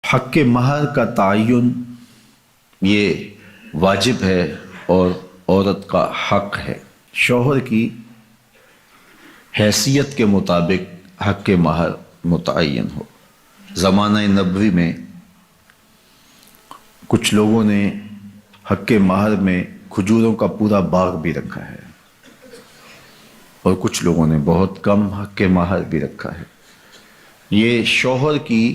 حق مہر کا تعین یہ واجب ہے اور عورت کا حق ہے۔ شوہر کی حیثیت کے مطابق حق مہر متعین ہو۔ زمانہ نبوی میں کچھ لوگوں نے حق مہر میں کھجوروں کا پورا باغ بھی رکھا ہے اور کچھ لوگوں نے بہت کم حق مہر بھی رکھا ہے۔ یہ شوہر کی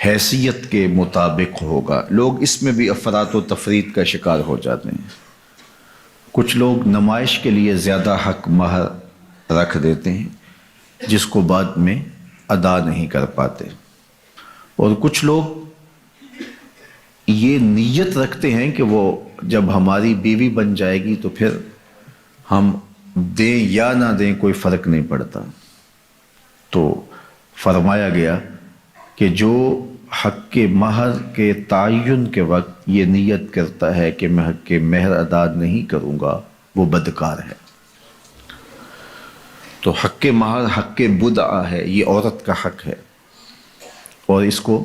حیثیت کے مطابق ہوگا۔ لوگ اس میں بھی افراط و تفریط کا شکار ہو جاتے ہیں۔ کچھ لوگ نمائش کے لیے زیادہ حق مہر رکھ دیتے ہیں جس کو بعد میں ادا نہیں کر پاتے، اور کچھ لوگ یہ نیت رکھتے ہیں کہ وہ جب ہماری بیوی بن جائے گی تو پھر ہم دیں یا نہ دیں کوئی فرق نہیں پڑتا۔ تو فرمایا گیا کہ جو حق مہر کے تعین کے وقت یہ نیت کرتا ہے کہ میں حق مہر ادا نہیں کروں گا وہ بدکار ہے۔ تو حق مہر حق بدعہ ہے، یہ عورت کا حق ہے اور اس کو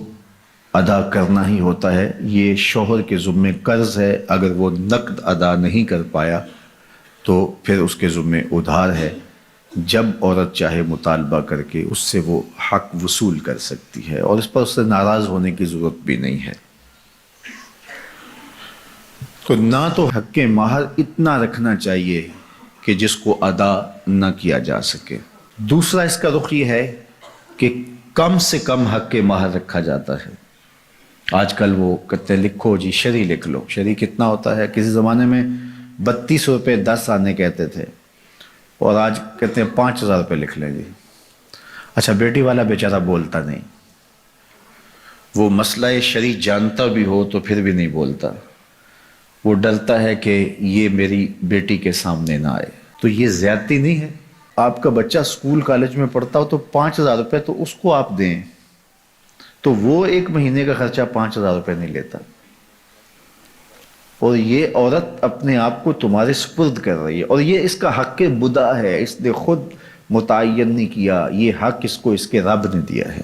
ادا کرنا ہی ہوتا ہے۔ یہ شوہر کے ذمے قرض ہے، اگر وہ نقد ادا نہیں کر پایا تو پھر اس کے ذمے ادھار ہے۔ جب عورت چاہے مطالبہ کر کے اس سے وہ حق وصول کر سکتی ہے اور اس پر اس سے ناراض ہونے کی ضرورت بھی نہیں ہے۔ تو نہ تو حق مہر اتنا رکھنا چاہیے کہ جس کو ادا نہ کیا جا سکے۔ دوسرا اس کا رخ یہ ہے کہ کم سے کم حق مہر رکھا جاتا ہے۔ آج کل وہ کہتے ہیں لکھو جی شرعی لکھ لو۔ شرعی کتنا ہوتا ہے؟ کسی زمانے میں 32 روپے 10 آنے کہتے تھے اور آج کہتے ہیں 5000 روپے لکھ لیں جی۔ اچھا بیٹی والا بیچارہ بولتا نہیں، وہ مسئلہ شرعی جانتا بھی ہو تو پھر بھی نہیں بولتا، وہ ڈرتا ہے کہ یہ میری بیٹی کے سامنے نہ آئے۔ تو یہ زیادتی نہیں ہے؟ آپ کا بچہ سکول کالج میں پڑھتا ہو تو 5000 روپے تو اس کو آپ دیں، تو وہ ایک مہینے کا خرچہ 5000 روپے نہیں لیتا، اور یہ عورت اپنے آپ کو تمہارے سپرد کر رہی ہے، اور یہ اس کا حق بدعہ ہے، اس نے خود متعین نہیں کیا، یہ حق اس کو اس کے رب نے دیا ہے،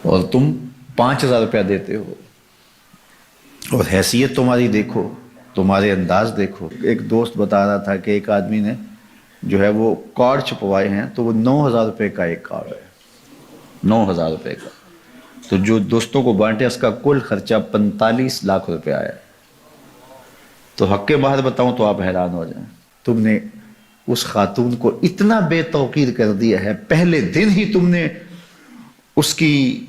اور تم 5000 روپیہ دیتے ہو۔ اور حیثیت تمہاری دیکھو، تمہارے انداز دیکھو۔ ایک دوست بتا رہا تھا کہ ایک آدمی نے جو ہے وہ کارڈ چھپوائے ہیں تو وہ 9000 روپے کا ایک کارڈ ہے، 9000 روپے کا، تو جو دوستوں کو بانٹے اس کا کل خرچہ 45 لاکھ روپے آیا ہے۔ تو حق مہر بتاؤں تو آپ حیران ہو جائیں، تم نے اس خاتون کو اتنا بے توقیر کر دیا ہے، پہلے دن ہی تم نے اس کی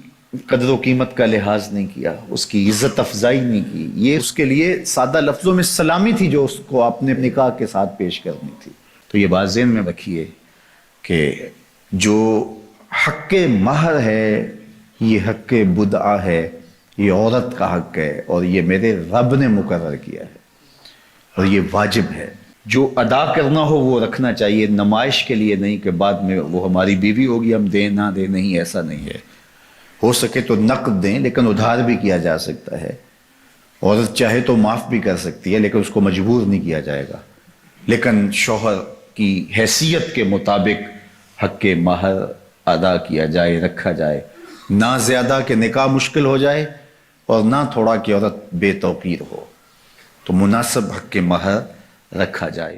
قدر و قیمت کا لحاظ نہیں کیا، اس کی عزت افزائی نہیں کی۔ یہ اس کے لیے سادہ لفظوں میں سلامی تھی جو اس کو اپنے نکاح کے ساتھ پیش کرنی تھی۔ تو یہ بات ذہن میں رکھیے کہ جو حق مہر ہے یہ حق بدعہ ہے، یہ عورت کا حق ہے اور یہ میرے رب نے مقرر کیا ہے اور یہ واجب ہے۔ جو ادا کرنا ہو وہ رکھنا چاہیے، نمائش کے لیے نہیں کہ بعد میں وہ ہماری بیوی ہوگی ہم دیں نہ دیں، نہیں، ایسا نہیں ہے۔ ہو سکے تو نقد دیں لیکن ادھار بھی کیا جا سکتا ہے، عورت چاہے تو معاف بھی کر سکتی ہے لیکن اس کو مجبور نہیں کیا جائے گا، لیکن شوہر کی حیثیت کے مطابق حق مہر ادا کیا جائے، رکھا جائے، نہ زیادہ کہ نکاح مشکل ہو جائے اور نہ تھوڑا کہ عورت بے توقیر ہو، تو مناسب حق مہر رکھا جائے۔